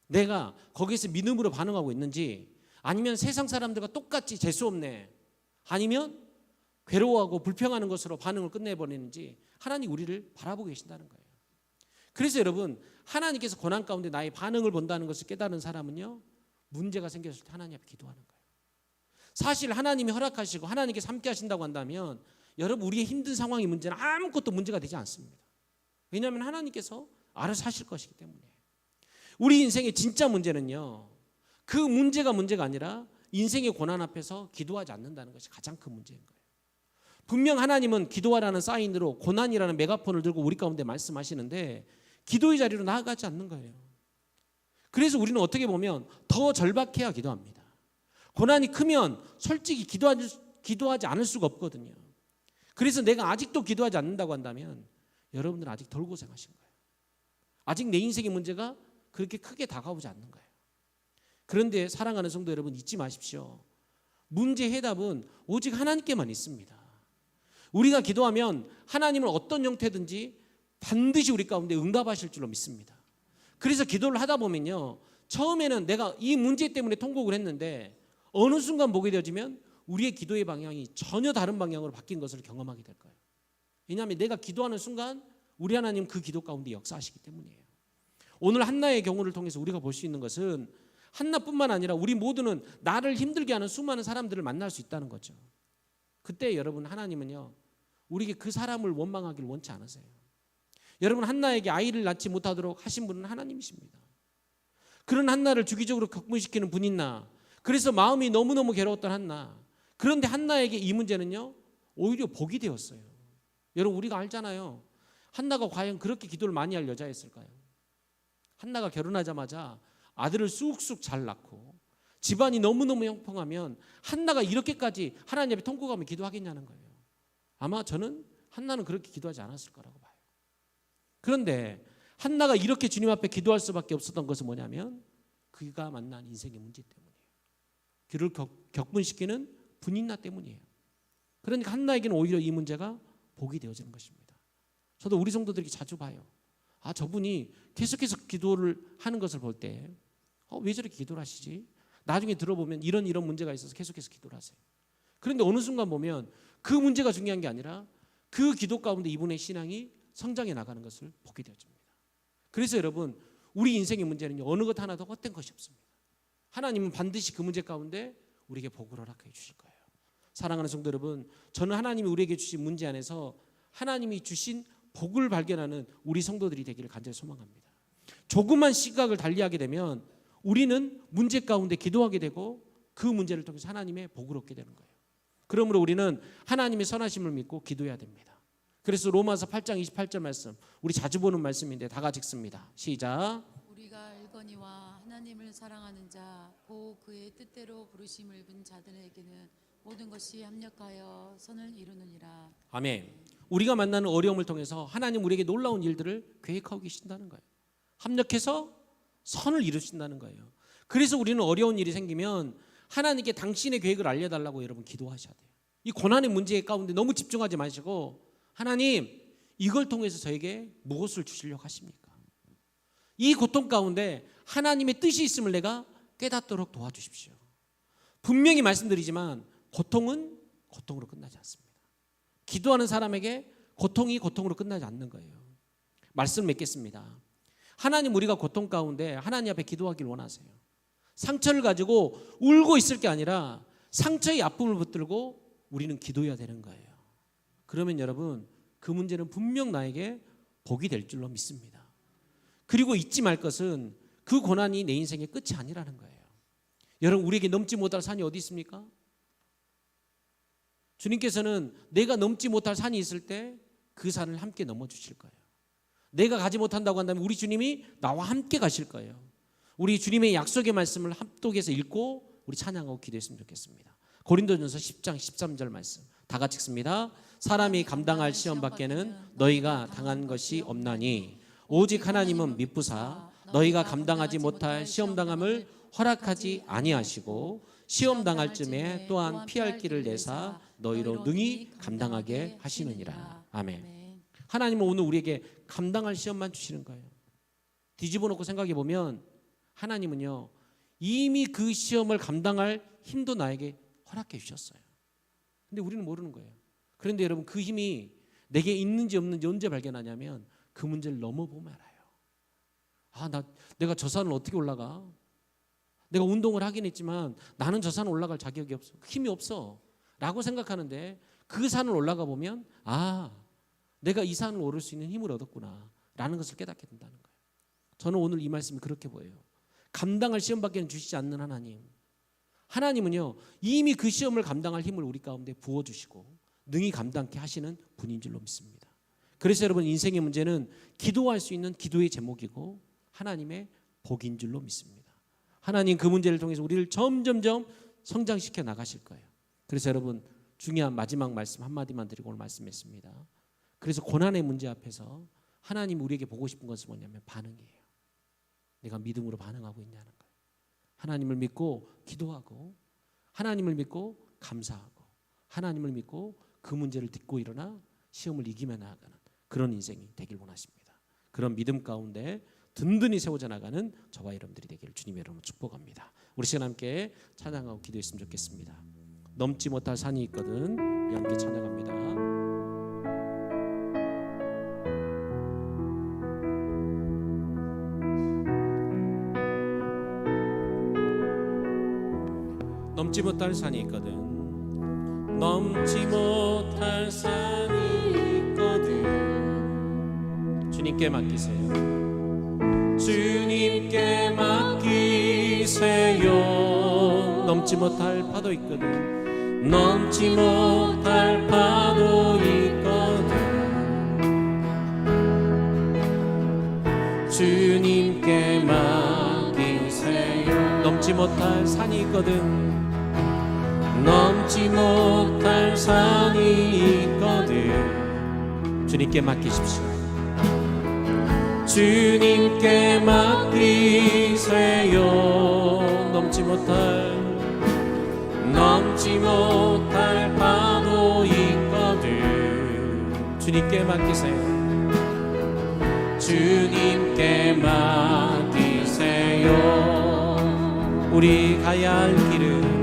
내가 거기에서 믿음으로 반응하고 있는지, 아니면 세상 사람들과 똑같이 재수없네, 아니면 괴로워하고 불평하는 것으로 반응을 끝내버리는지 하나님 우리를 바라보고 계신다는 거예요. 그래서 여러분 하나님께서 고난 가운데 나의 반응을 본다는 것을 깨달은 사람은요, 문제가 생겼을 때 하나님 앞에 기도하는 거예요. 사실 하나님이 허락하시고 하나님께서 함께 하신다고 한다면 여러분 우리의 힘든 상황의 문제는 아무것도 문제가 되지 않습니다. 왜냐하면 하나님께서 알아서 하실 것이기 때문에. 우리 인생의 진짜 문제는요, 그 문제가 아니라 인생의 고난 앞에서 기도하지 않는다는 것이 가장 큰 문제인 거예요. 분명 하나님은 기도하라는 사인으로 고난이라는 메가폰을 들고 우리 가운데 말씀하시는데 기도의 자리로 나아가지 않는 거예요. 그래서 우리는 어떻게 보면 더 절박해야 기도합니다. 고난이 크면 솔직히 기도하지 않을 수가 없거든요. 그래서 내가 아직도 기도하지 않는다고 한다면 여러분들은 아직 덜 고생하신 거예요. 아직 내 인생의 문제가 그렇게 크게 다가오지 않는 거예요. 그런데 사랑하는 성도 여러분, 잊지 마십시오. 문제 해답은 오직 하나님께만 있습니다. 우리가 기도하면 하나님은 어떤 형태든지 반드시 우리 가운데 응답하실 줄로 믿습니다. 그래서 기도를 하다 보면요, 처음에는 내가 이 문제 때문에 통곡을 했는데 어느 순간 보게 되어지면 우리의 기도의 방향이 전혀 다른 방향으로 바뀐 것을 경험하게 될 거예요. 왜냐하면 내가 기도하는 순간 우리 하나님 그 기도 가운데 역사하시기 때문이에요. 오늘 한나의 경우를 통해서 우리가 볼 수 있는 것은 한나뿐만 아니라 우리 모두는 나를 힘들게 하는 수많은 사람들을 만날 수 있다는 거죠. 그때 여러분 하나님은요, 우리에게 그 사람을 원망하기를 원치 않으세요. 여러분 한나에게 아이를 낳지 못하도록 하신 분은 하나님이십니다. 그런 한나를 주기적으로 격분시키는 분인나, 그래서 마음이 너무너무 괴로웠던 한나. 그런데 한나에게 이 문제는요, 오히려 복이 되었어요. 여러분 우리가 알잖아요. 한나가 과연 그렇게 기도를 많이 할 여자였을까요? 한나가 결혼하자마자 아들을 쑥쑥 잘 낳고 집안이 너무너무 형통하면 한나가 이렇게까지 하나님 앞에 통곡하며 기도하겠냐는 거예요. 아마 저는 한나는 그렇게 기도하지 않았을 거라고 봐요. 그런데 한나가 이렇게 주님 앞에 기도할 수밖에 없었던 것은 뭐냐면 그가 만난 인생의 문제 때문이에요. 그를 격분시키는 분인나 때문이에요. 그러니까 한나에게는 오히려 이 문제가 복이 되어지는 것입니다. 저도 우리 성도들에게 자주 봐요. 저분이 계속해서 기도를 하는 것을 볼 때 왜 저렇게 기도를 하시지? 나중에 들어보면 이런 문제가 있어서 계속해서 기도를 하세요. 그런데 어느 순간 보면 그 문제가 중요한 게 아니라 그 기도 가운데 이분의 신앙이 성장해 나가는 것을 보게 되어집니다. 그래서 여러분 우리 인생의 문제는 어느 것 하나도 헛된 것이 없습니다. 하나님은 반드시 그 문제 가운데 우리에게 복을 허락해 주실 거예요. 사랑하는 성도 여러분, 저는 하나님이 우리에게 주신 문제 안에서 하나님이 주신 복을 발견하는 우리 성도들이 되기를 간절히 소망합니다. 조그만 시각을 달리하게 되면 우리는 문제 가운데 기도하게 되고 그 문제를 통해서 하나님의 복을 얻게 되는 거예요. 그러므로 우리는 하나님의 선하심을 믿고 기도해야 됩니다. 그래서 로마서 8장 28절 말씀, 우리 자주 보는 말씀인데 다 같이 읽습니다. 시작. 우리가 알거니와 하나님을 사랑하는 자, 곧 그의 뜻대로 부르심을 입은 자들에게는 모든 것이 합력하여 선을 이루느니라. 아멘. 우리가 만나는 어려움을 통해서 하나님 우리에게 놀라운 일들을 계획하고 계신다는 거예요. 합력해서 선을 이루신다는 거예요. 그래서 우리는 어려운 일이 생기면 하나님께 당신의 계획을 알려달라고 여러분 기도하셔야 돼요. 이 고난의 문제 가운데 너무 집중하지 마시고 하나님 이걸 통해서 저에게 무엇을 주시려고 하십니까? 이 고통 가운데 하나님의 뜻이 있음을 내가 깨닫도록 도와주십시오. 분명히 말씀드리지만 고통은 고통으로 끝나지 않습니다. 기도하는 사람에게 고통이 고통으로 끝나지 않는 거예요. 말씀을 맺겠습니다. 하나님 우리가 고통 가운데 하나님 앞에 기도하기를 원하세요. 상처를 가지고 울고 있을 게 아니라 상처의 아픔을 붙들고 우리는 기도해야 되는 거예요. 그러면 여러분 그 문제는 분명 나에게 복이 될 줄로 믿습니다. 그리고 잊지 말 것은 그 고난이 내 인생의 끝이 아니라는 거예요. 여러분 우리에게 넘지 못할 산이 어디 있습니까? 주님께서는 내가 넘지 못할 산이 있을 때 그 산을 함께 넘어주실 거예요. 내가 가지 못한다고 한다면 우리 주님이 나와 함께 가실 거예요. 우리 주님의 약속의 말씀을 합독해서 읽고 우리 찬양하고 기도했으면 좋겠습니다. 고린도전서 10장 13절 말씀 다 같이 읽습니다. 사람이 감당할 시험 밖에는 너희가 당한 것이 없나니 오직 하나님은 미쁘사 너희가 감당하지 못할 시험 당함을 허락하지 아니하시고 시험 당할 쯤에 또한 피할 길을 내사 너희로 능히 감당하게 하시느니라. 아멘. 하나님은 오늘 우리에게 감당할 시험만 주시는 거예요. 뒤집어 놓고 생각해 보면 하나님은요 이미 그 시험을 감당할 힘도 나에게 허락해 주셨어요. 근데 우리는 모르는 거예요. 그런데 여러분 그 힘이 내게 있는지 없는지 언제 발견하냐면 그 문제를 넘어보면 알아요. 내가 저 산을 어떻게 올라가? 내가 운동을 하긴 했지만 나는 저 산을 올라갈 자격이 없어. 힘이 없어 라고 생각하는데 그 산을 올라가 보면 내가 이 산을 오를 수 있는 힘을 얻었구나 라는 것을 깨닫게 된다는 거예요. 저는 오늘 이 말씀이 그렇게 보여요. 감당할 시험밖에 주시지 않는 하나님은요 이미 그 시험을 감당할 힘을 우리 가운데 부어주시고 능히 감당케 하시는 분인 줄로 믿습니다. 그래서 여러분 인생의 문제는 기도할 수 있는 기도의 제목이고 하나님의 복인 줄로 믿습니다. 하나님 그 문제를 통해서 우리를 점점점 성장시켜 나가실 거예요. 그래서 여러분 중요한 마지막 말씀 한마디만 드리고 오늘 말씀했습니다. 그래서 고난의 문제 앞에서 하나님 우리에게 보고 싶은 것은 뭐냐면 반응이에요. 내가 믿음으로 반응하고 있냐는 거예요. 하나님을 믿고 기도하고 하나님을 믿고 감사하고 하나님을 믿고 그 문제를 딛고 일어나 시험을 이기며 나아가는 그런 인생이 되길 원하십니다. 그런 믿음 가운데 든든히 세워져 나가는 저와 여러분들이 되기를 주님의 이름으로 축복합니다. 우리 시간 함께 찬양하고 기도했으면 좋겠습니다. 넘지 못할 산이 있거든 우리 함께 찬양합니다. 넘지 못할 산이 있거든 넘지 못할 산이 있거든 주님께 맡기세요. 주님께 맡기세요. 넘지 못할 파도 있거든 넘지 못할 파도 있거든 주님께 맡기세요. 넘지 못할 산이 있거든 넘지 못할 산이 있거든 주님께 맡기십시오. 주님께 맡기세요. 넘지 못할 파도 있거든 주님께 맡기세요. 주님께 맡기세요. 우리 가야 할 길은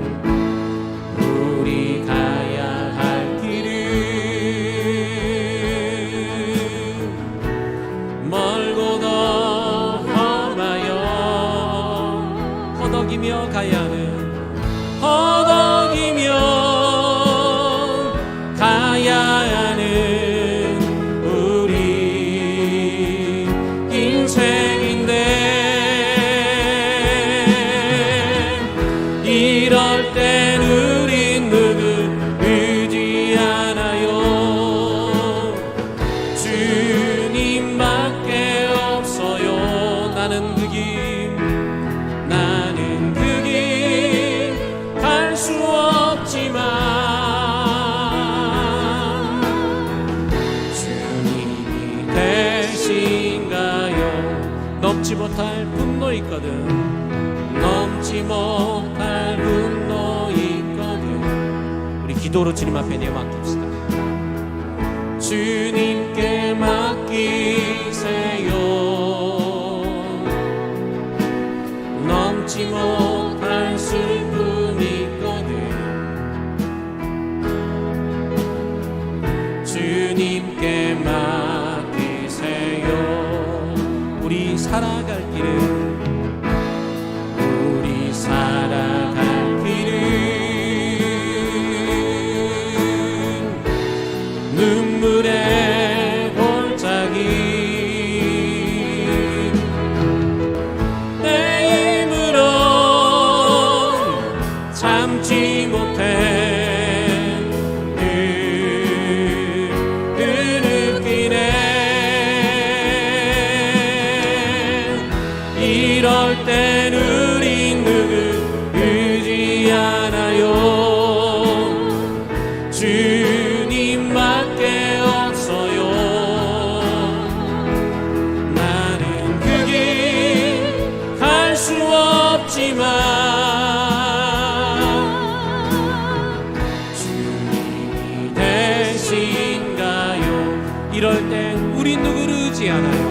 멀고 더 험하여 허덕이며 가야 하는 나는 그 길 갈 수 없지만 주님이 대신가요. 넘지 못할 분노 있거든. 넘지 못할 분노 있거든. 우리 기도로 주님 앞에 내어 맡깁시다. 주님께 맡기세요. 넘지 못할 슬픔이 있거든. 주님께 맡기세요. 우리 살아갈 길은 눈물의 골짜기 내 힘으로 참지 못해 그 느끼네. 이럴 땐 우린 누구 의지하나요. 주님밖에 없어요. 나는 그 길 갈 수 없지만 주님이 대신가요. 이럴 땐 우린 누구를 의지하나요.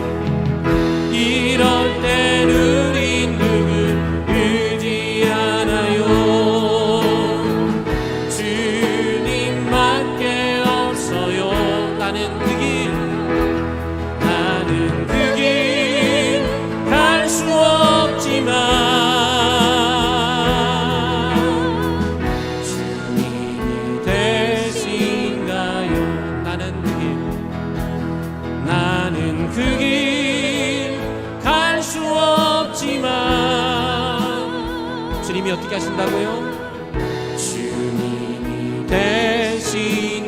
이럴 땐 우린 누구를 의지하나요. 나는 그 길 갈 수 없지만 주님이 대신가요. 나는 그 길 갈 수 없지만 주님이 어떻게 하신다고요? 주님이 대신